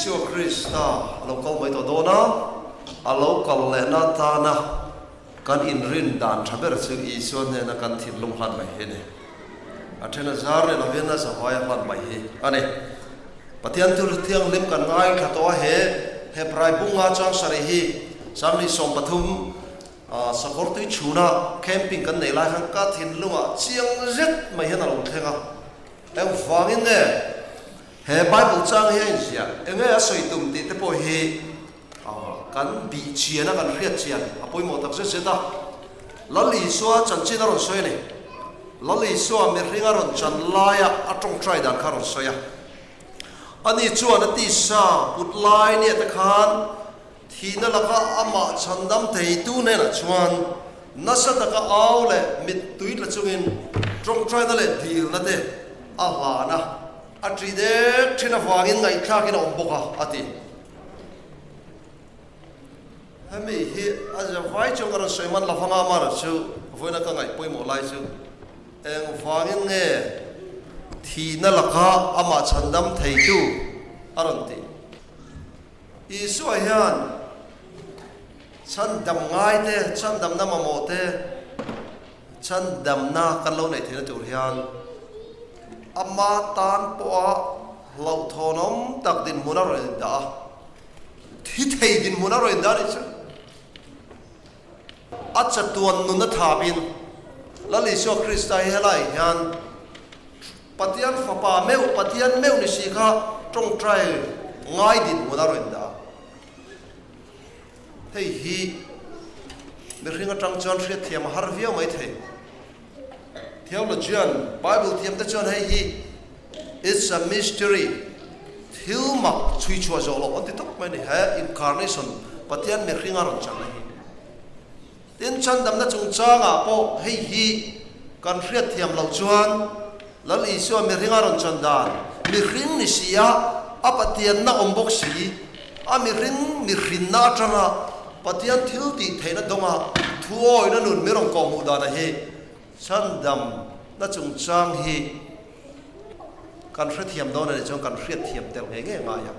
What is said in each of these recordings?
Isu Krista local mai to dona a local le na ta na kan in rin dan thaber chu isu ne na kan thil lung han mai he ne athena zar le lavena sa hoya han mai he ane patian tur thiang lim kan ngai tha to he prai bunga chang sari hi samli som pathum sakortui chuna camping kan nei lai han ka thin lunga chiang zet mai hen alo thenga em wangin ne he Bible chang he sia enge a soitum ti te po he kan bi chiana kan riat chian apoi mo tak se ta lali so chan chi ron soi ne lali so me ringa ron chan laia atong try dan kharon soya ani chuan ti sa put lai ne ta khan thina laka ama chandam thei tu ne na chuan nasa ta ka aw le mit tuit la chungin trong try na le dil na te a la na atri de thina wangin ngai thakin om boka ati hemi hi aja vai chung ron soiman la fanga mar chu voina ka ngai poimo lai chu eng wangin nge thina laka ama chandam thei tu aron ti isu hian chan dam ngai te chan dam na mamo te chan dam na kan lo nei thina tur hian ama tan po lo thonom tak din muna roi da thi thei din muna roi da ni chu acha tuan nu na thabin lali so Krista helai hian patian fapa meu patian meu ni si kha trong trai ngai din muna roi da hei hi mir ringa tang chon thriat thiam har viau mai thei theologian Bible thiam ta chon hei hi it's a mystery thilmak chui chua zolo onti tok mai ni ha incarnation patian mir ringa ron chang hi tin chan dam na chung changa po hei hi kan thriat thiam lo chuan lal isu mir ringa ron chan dan mir ring ni sia apatian na ombok si ami rin na tanga patian thil ti theina donga thuoi na nun merong ko mu da na he chan dam na chung chang hi kan thriat thiam don na chong kan thriat thiam tel nge nge nga ya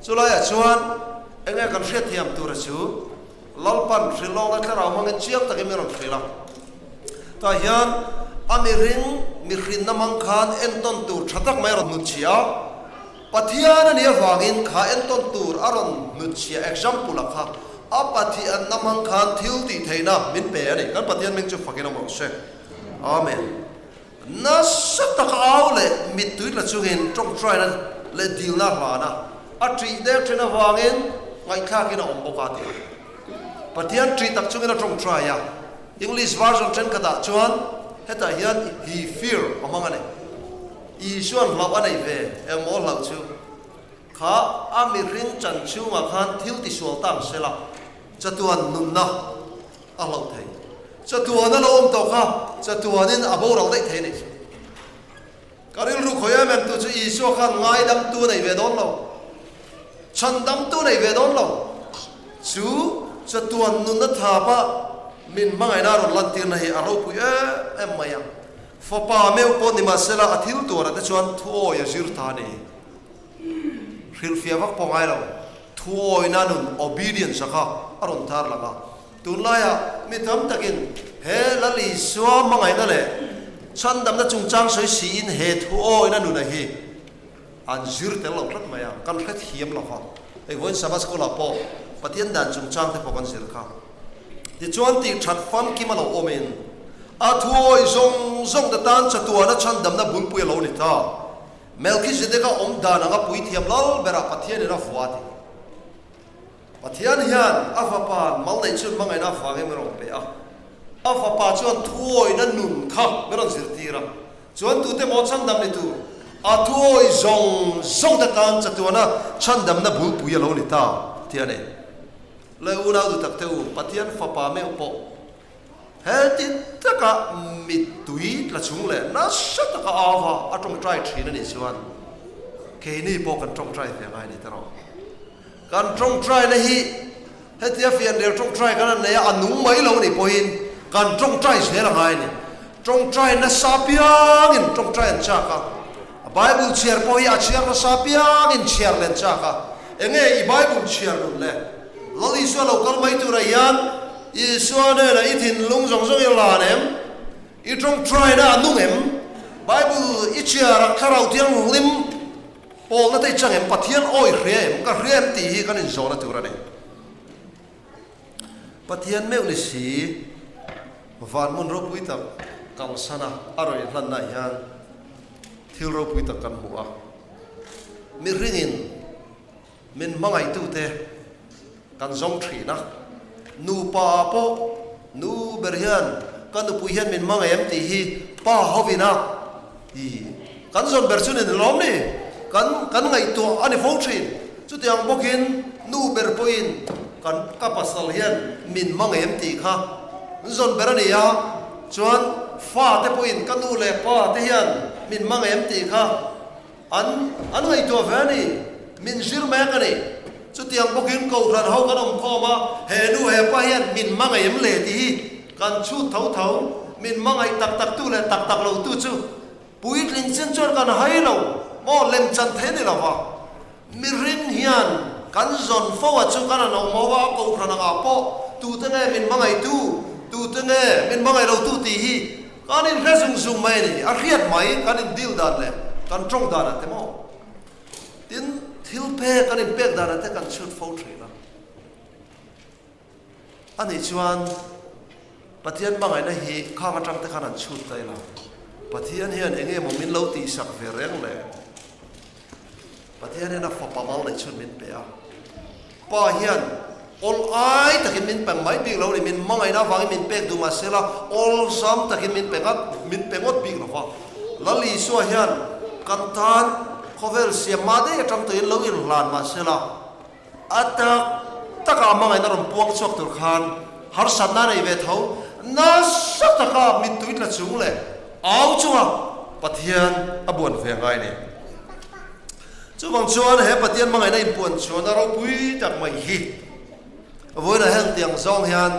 chulai a chuan enge kan thriat thiam tur chu lalpan thrilong na thara mang chiang ta ke merong thrila ta hian ami rin na mang khan en ton tur thatak mai ron nu chia pathian ani awangin kha en ton tur aron nu chia example kha apati an namang khan thil ti theina min pe ani kan pathian ming chu fakina mo se amen na satak aule mit tuit la chungin trong try na le dil na hlana atri de trina wangin ngai kha kina om boka ti pathian tri tak chungin trong try ya English version chen kada chuan heta hian he fear among ane isuan hlap anei ve emo hlau chu kha ami ring chan chu nga khan thil ti sual tang sela chatuan nun na a hlau thei chatuan na lo om to kha chatuan in abo ro dei thei ni karil ru khoya mem tu chu isu khan ngai dam tu nei ve don lo chan dam tu nei ve don lo chu chatuan nun na tha pa min mangai na ro lan tir na hi aro pu em mayam fapa meu po ni masela athil tu ra te chuan thuo ya zir tha ni ril fia vak po ngai lo thuo ina nun obedience kha aron thar langa tunlaya mi tham takin he lali swa mangai na le chan dam na chung chang soi si in he thuo ina nun a hi an zir te lo khat maya kan khat hiam lo kha ei voin sabas ko la po pathian dan chung chang te po kan zir kha ti chuan ti that fam ki ma lo omen a thuoi zong da tan chatua na chan dam na bul pui lo ni ta Melchizedeka om da na pui thiam lal bera pathian ra fuati pathian hian afapa mal nei chun mangai na fa ge merong pe a afapa chuan thuoi na nun kha meron zir tira chuan tu te mo chan dam ni tu a thuoi zong da tan chatua na chan dam na bul pui lo ni ta tiane le una du tak teu pathian fapa me po he taka mit tuit la chung le na sa taka ava atong try thina ni chuan ke ni po kan tong try fe ngai ni taro kan tong try na hi hetia fian der tong try kan ne anung mai lo ni poin kan tong try se la ngai ni tong try na sa piang in tong try an cha ka Bible share po hi a share na sapiang in share len chaka enge I Bible share nun le lo Israel local mai tu ra yan Israel na ithin lung zong zong la nem I trong try na nung em Bible I share kharau tiang lim pol na tai chang em pathian oi rem ka rem ti hi kan in zona tu ra ne pathian meu ni si van mun ro pui tak kal sana aroi hlan na yan thil ro pui tak kan mua mi ringin min mangai tu te kan zong thri na nu pa po nu berhian kan nu pui hian min mangai em ti hi pa hovina I kan zon berchun in lom ni kan ngai tu ani fo thrin chu tiang bokin nu ber poin kan kapasal hian min mangai em ti kha zon berani ya chuan fa te poin kan nu le pa te hian min mangai em ti kha an ngai tu vani min zir me ka ni chu tiang bokin ko ran ho kan om kho ma he nu he pa hian min mangai em le ti hi kan chu thau min mangai tak tu le tak lo tu chu pui tling chen chon kan hai lo mo lem chan the ni lawa mi ring hian kan zon fo wa chu kan no mo wa ko ran nga po tu te nge min mangai tu te nge min mangai lo tu ti hi kan in resung mai ni a riat mai kan in deal dan le kan trong dan te mo tin thil pe kan in pek dan te kan shoot fo thri la ani chuan pathian mangai na hi khang atang te kan an shoot tai la pathian hian enge mo min lo ti sak ve reng le pathian na fa pamal le chun min pe a pa hian ol ai takin min pang mai big lo ni min mangai na wang min pek du ma sela ol sam takin min pengot big lo fa lali so hian kan tan khovel siam ma de tam to in lo in lan ma sela atak taka mangai na rom puang chok tur khan har san na nei ve tho na sak taka min tuit la chung le áo chunga pathian abuan ve ngai ne chu bang chuan he pathian mangai na impuan chuan aro pui tak mai hi voina heng tiang zong hian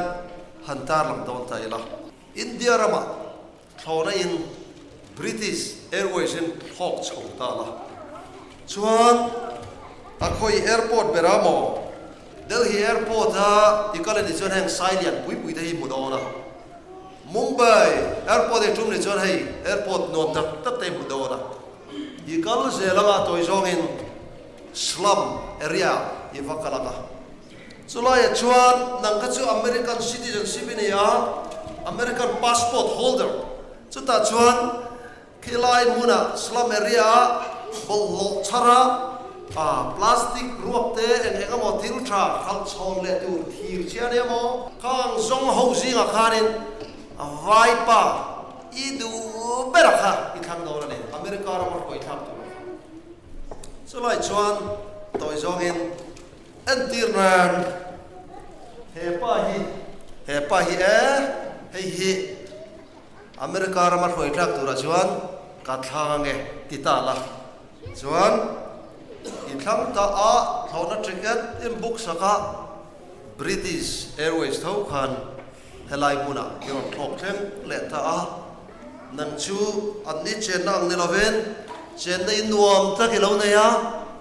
hantar lam don tai la India rama thona in British Airways in hok chho ta la chuan akhoi airport beramo Delhi airport ha ikale ni chuan heng silent pui te hi mudona Mumbai airport e tum ni chon hei airport non tak te mudona I kal zelanga toy zongin slum area I vakalaka chulai chuan nang ka chu American citizenship ni ya American passport holder chuta chuan khilai muna slum area bol chara plastic ruak te eng amo thil tha khal chong le tu thir chian emo khang zong ho zinga khanin vai pa idu berakha I thang do ne America ra mar koi thang tu so lai chuan toy zong in antirnan he pa hi he America ra mar koi thang tu ra chuan ka thang nge titala chuan I thang ta a thona ticket in book saka British Airways thau khan helai muna yon thok them le ta a nang chu anni chen nang ni loven chen dei nuam ta ki lo na ya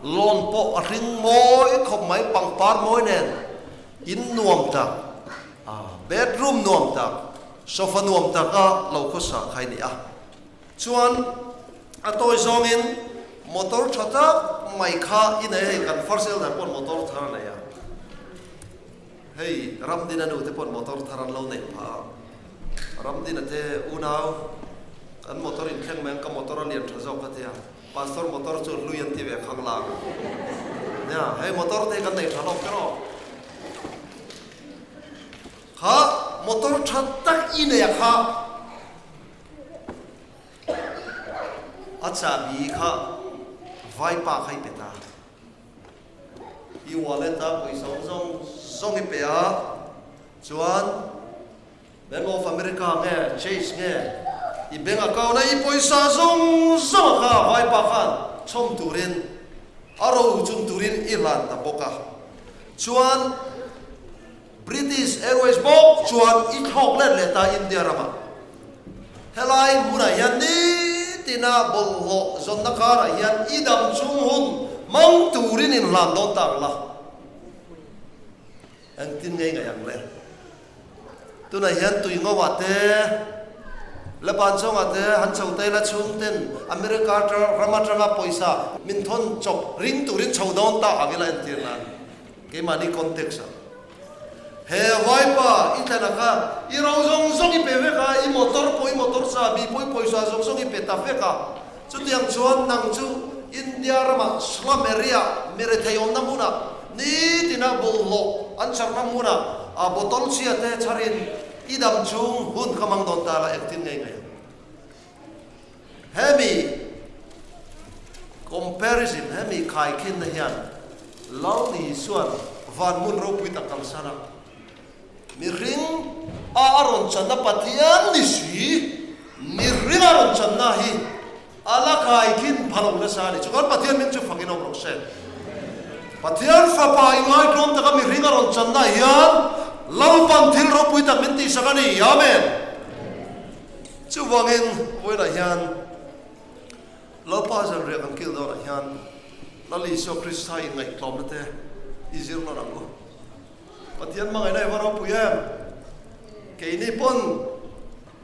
lon po a ring moi khop mai pang par moi nen in nuam ta bedroom nuam ta sofa nuam ta ka lo ko sa khai ni a chuan a toy zong in motor thata mai kha in ei kan forsel da pon motor thar na ya hey ramdina nu te pon motor tharan lo nei pha ramdina te unau kan motor in kheng meng ka motor lian thazo ka te pastor motor chu luyan ti ve khang la ya hey motor te kan nei thalo kro kha motor thatta in ya kha acha bi kha vai pa khai peta I wallet ta poi song I pe a chuan Bank of America nge Chase nge I bank account na I poisa zong ka vai pa khan chom turin aro chum turin ilan ta boka chuan British Airways bok chuan I thok le ta India rama helai muna yan ni tina bol ho zon na kara hian idam chung hun mang turin in lan don tang la ang tin ngay ngayang le tu na hian tui ngawate la ban chong ate han chau te la chung ten America rama poisa min thon chop ring turin chau don ta agila entirna ke mani context he waipa itana ka i rong zong i peve ka i motor sa bi poisa zong i peta fe ka chu tiang chuan nang chu India rama slum area mere thayom na muna ni tina bollo an char na muna a botol chia te charin idam chung hun kamang don ta la ektin ngai ngai hemi comparison hemi khai kin na hian lau ni suan van mun ro pui takal sana mi ring a aron chana patian ni si mi ring aron chana hi ala khai kin phalo na sa ni chukan patian min chu phangin ong se patian fa pa ingai klom ta mi ring aron chana hian lau pan thil ro pui tak min ti sakani amen chu wangin voina hian lau pa jan re kan kil do na hian lali so kristai ngai klom te izir no rango patian mangai nai varo puyam ke ni pon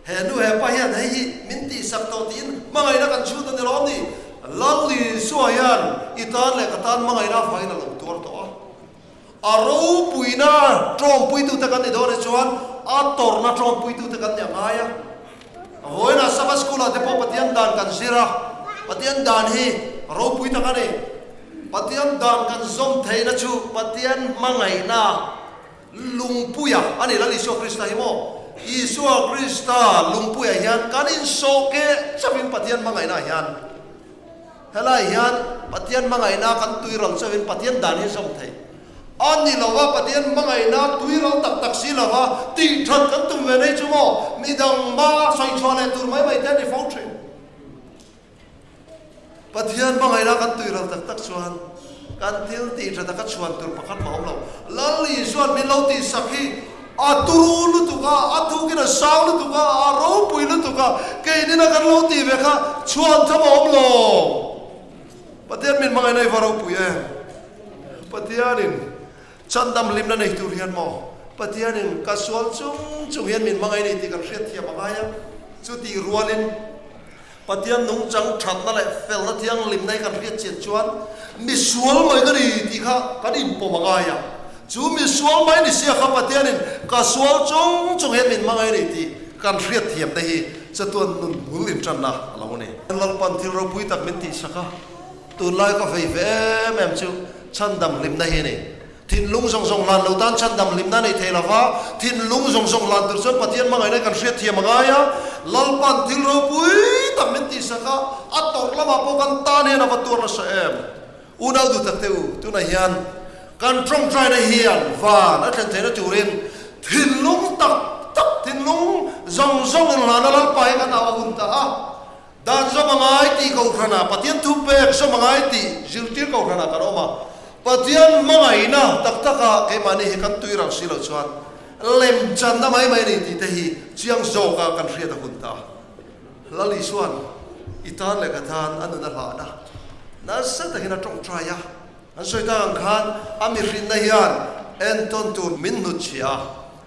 he nu he pa hian hei minti sak to tin mangai na kan chu ta ni lo ni lali so hian itan le katan mangai na fai na lo tur to aro puina trom pui tu ta kan ni do re chuan a tor na trom pui tu ta kan ya ngaya hoina sabas kula te po patian dan kan sira patian dan hi ro pui ta kan ni patian dan kan zom theina chu patian mangai na lungpuya ani lali so krista hi mo isu krista lungpuya hian kanin soke chavin patian mangai na hian helai hian patian mangai na kan tuiral chavin patian dan hi zom thei ani lawa patian mangai na tuiral tak si lawa ti than kan tum ve nei chu mo midang ma soi chole tur mai mai te ni phong patian mangai na kan tuiral tak chuan kan til ti thata ka chuan tur pakhat ma om lo lali chuan min lo ti sakhi aturu lu tu ka athu ki na saw lu tu ka aro pui lu tu ka ke ni na kan lo ti ve kha chuan thama om lo patian min mangai nai varo pui patianin chandam lim na nei tur hian mo patianin ka sual chung hian min mangai nei ti kan hriat thia mangaya chu ti rualin patian nung chang that na le fel na thiang lim nai kan hriat chen chuan mi sual mai ka ri ti kha kan im po mangaya chu mi sual mai ni sia kha patianin ka sual chung hian min mangai nei ti kan hriat thiam te hi chatuan nun mulin tran na alawne lal pan thil ro pui tak min ti saka tu lai ka fei ve mem chu chandam lim na hi nei thin lung song lan lo tan chandam lim na nei thelawa thin lung song lan tur chon patian mangai nei kan hriat thiam mangaya lal pan thil ro pui tak min ti saka ator lama po kan ta ne na vatur na sa em unau du tak teu tu na hian kan trong trai na hian van a tlen thena turin thin lung tak thin lung zong in la na lal pai kan aw hun ta a dan zo mangai ti ko khana patian thu pek so mangai ti ziltir ko khana kan oma patian mangai na tak taka ke mani he kan tuirang silo chuan lem chan na mai ni ti te hi chiang zo ka kan hria ta hun ta lali suan itan le ka than anu na la na na sa ta hina trong try ya an soi ta ang khan ami rin na hian en ton tur min nu chia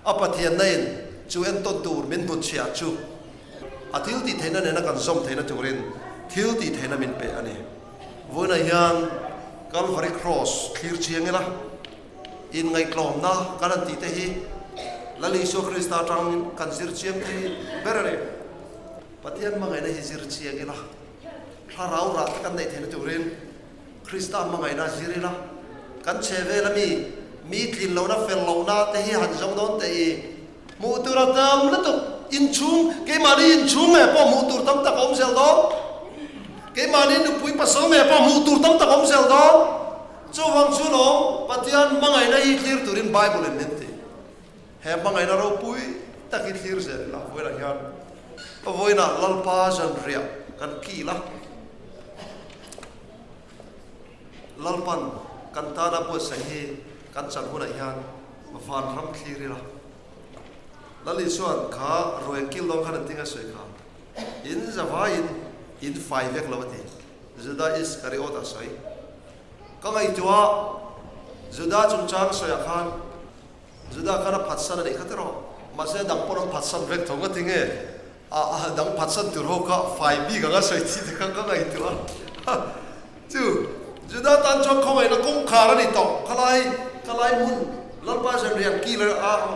apathian nain chu en ton tur min nu chia chu athil ti theina ne na kan zom theina turin thil ti theina min pe ani voina hian Calvary Cross clear chiangela in ngai klom na kanan ti te hi lali so krista tang kan sir chiang ti berare patian mangai na hi sir chiangela tharau ra kan nei theina turin krista mangai na sirila kan cheve la mi tlin lo na fel lo na te hi han jong don te mu turatam la to in chung ke mari in chung e po mu tur tam ta kom sel do ke mani nu pui pasal me pa mu tur tam ta kom sel do chu wang chu no patian mangai na hi clear turin bible en mente he mangai na ro pui ta ki clear se la voina hian pa voina lalpa jan ria kan ki la lalpan kan ta na po sa hi kan chan huna hian van ram clear la lali suan kha roe kil dong khan tinga soi kha in zawain in 5 vek lo ti Judas Iscariot asai ka ngai tua Judas chung chang soya khan Judas kana phatsan ani khatero mase dang porong phatsan vek thonga tinge dang phatsan tur ho ka 5b ka soi ti ka ngai tua chu Judas tan chok khoi na kong khara ni to kalai mun lalpa jan rian killer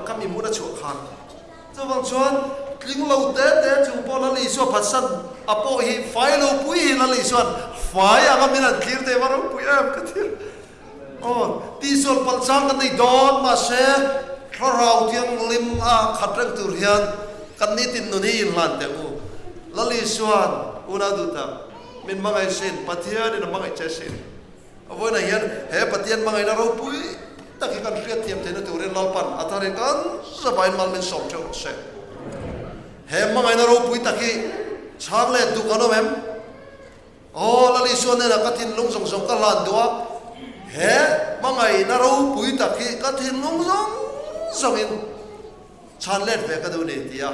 kami mun a chu khan chu wang chuan kling lo te chu po la li so phatsan apo hi fai lo pui hi la li suan fai anga minan clear te waro pui am ka thir ti sol pal chang kan nei don ma se rau tiang lim khatrang tur hian kan ni tin nu ni in lan te u la li suan una du ta min mangai sen pathian in mangai che sen avoi na hian he pathian mangai na ro pui taki kan riat tiam te na tu ren lalpan athare kan sabai mal min som theu se he mangai na ro pui taki chang le du kano mem lali suan na katin lung song song ka lan dua he mangai na ro pui taki katin lung song in chan let ve ka du ne tia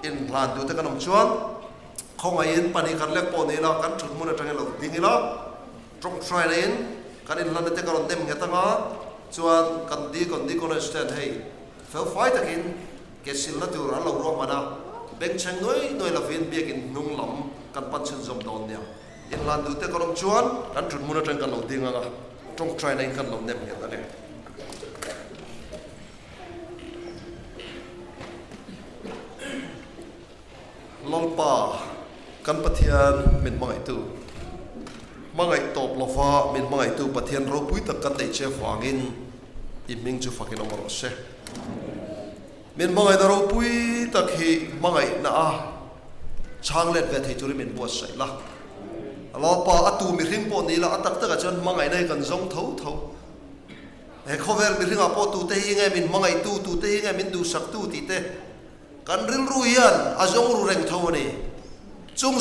in lan du te kanom chuan khongai in pani kan lek po ni la kan thut mun atang lo ding la trong try na in kan in lan te karon dem ngetanga chuan kan di kon stand hey fel fight again ke sil na tur an lo ro mana beng chang noi la vin biak in nung lam kan pan chen zom don nia in lan du te karom chuan kan thut mun atang kan lo ding anga trong try na in kan lo nem nget ane lolpa kan pathian min mangai top lofa min mangai tu pathian ro pui tak kan dei che wangin iming chu fakin omor se min mangai da ro pui tak hi mangai na chang let ve thei turi min bo sai la lolpa atu mi ring po ni la atak tak chan mangai nai kan zong tho he khover mi ring apo tu te hi nge min mangai tu te hi nge min du sak tu ti te kan ril ruian azong ru reng tho ni chung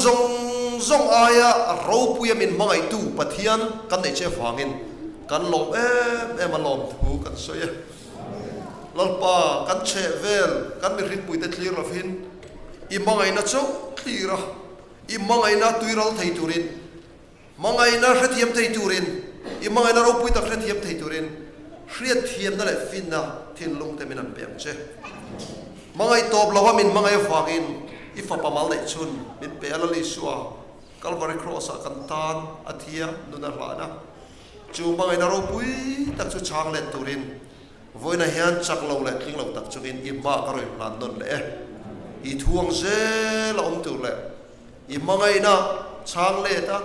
zong aya ro puya min mangai tu pathian kan nei che wangin kan lom em lom thu kan soya lalpa kan che vel kan mi rit pui te clear of hin I mangai na chau clear I mangai na tuiral thei turin mangai na hrethiam thei turin I mangai na ro pui tak hrethiam thei turin hriat thiam na le fin na thin lung te min an pem che mangai top lawa min mangai wangin ifa pamal nei chun min pela li suwa Calvary cross kan tan athia nuna hlana chu mangai na ro pui tak chu chang let turin voina hian chak lo le tling lo tak chuin I ma ka roi plan non le I thuang ze la tu le I mangai na chang le ta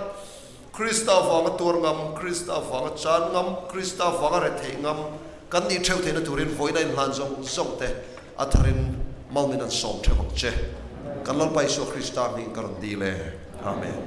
Krista wanga tur ngam Krista wanga chan ngam Krista wanga re thei ngam kan ni theu the na turin voina in hlan zong te atharin malmin an som thewak che kan lal pai so Krista ni karon di le amen